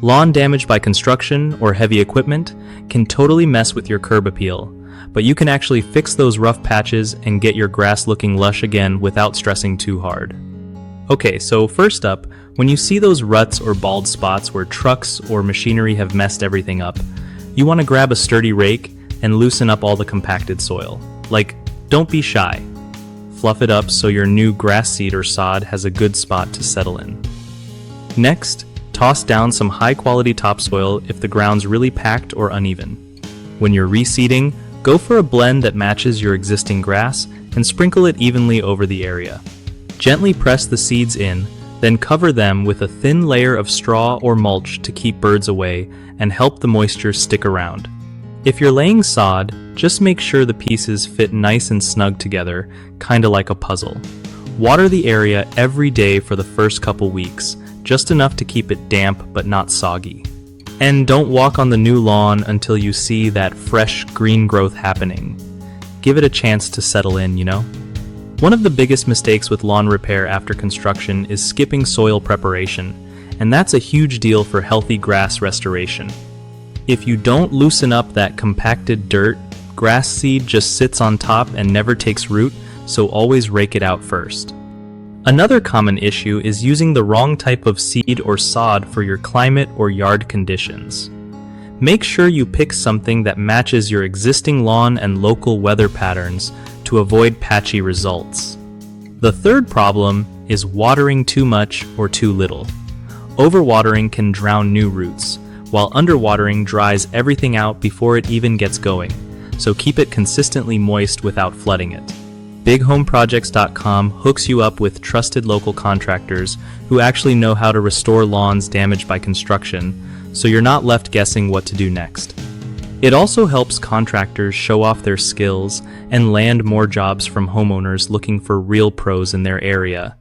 Lawn damage by construction or heavy equipment can totally mess with your curb appeal, but you can actually fix those rough patches and get your grass looking lush again without stressing too hard. Okay, so first up, when you see those ruts or bald spots where trucks or machinery have messed everything up, you want to grab a sturdy rake and loosen up all the compacted soil. Like, don't be shy. Fluff it up so your new grass seed or sod has a good spot to settle in. Next, toss down some high-quality topsoil if the ground's really packed or uneven. When you're reseeding, go for a blend that matches your existing grass and sprinkle it evenly over the area. Gently press the seeds in, then cover them with a thin layer of straw or mulch to keep birds away and help the moisture stick around. If you're laying sod, just make sure the pieces fit nice and snug together, kinda like a puzzle. Water the area every day for the first couple weeks, just enough to keep it damp but not soggy. And don't walk on the new lawn until you see that fresh green growth happening. Give it a chance to settle in, you know? One of the biggest mistakes with lawn repair after construction is skipping soil preparation, and that's a huge deal for healthy grass restoration. If you don't loosen up that compacted dirt, grass seed just sits on top and never takes root, so always rake it out first. Another common issue is using the wrong type of seed or sod for your climate or yard conditions. Make sure you pick something that matches your existing lawn and local weather patterns to avoid patchy results. The third problem is watering too much or too little. Overwatering can drown new roots, while underwatering dries everything out before it even gets going, so keep it consistently moist without flooding it. BigHomeProjects.com hooks you up with trusted local contractors who actually know how to restore lawns damaged by construction, so you're not left guessing what to do next. It also helps contractors show off their skills and land more jobs from homeowners looking for real pros in their area,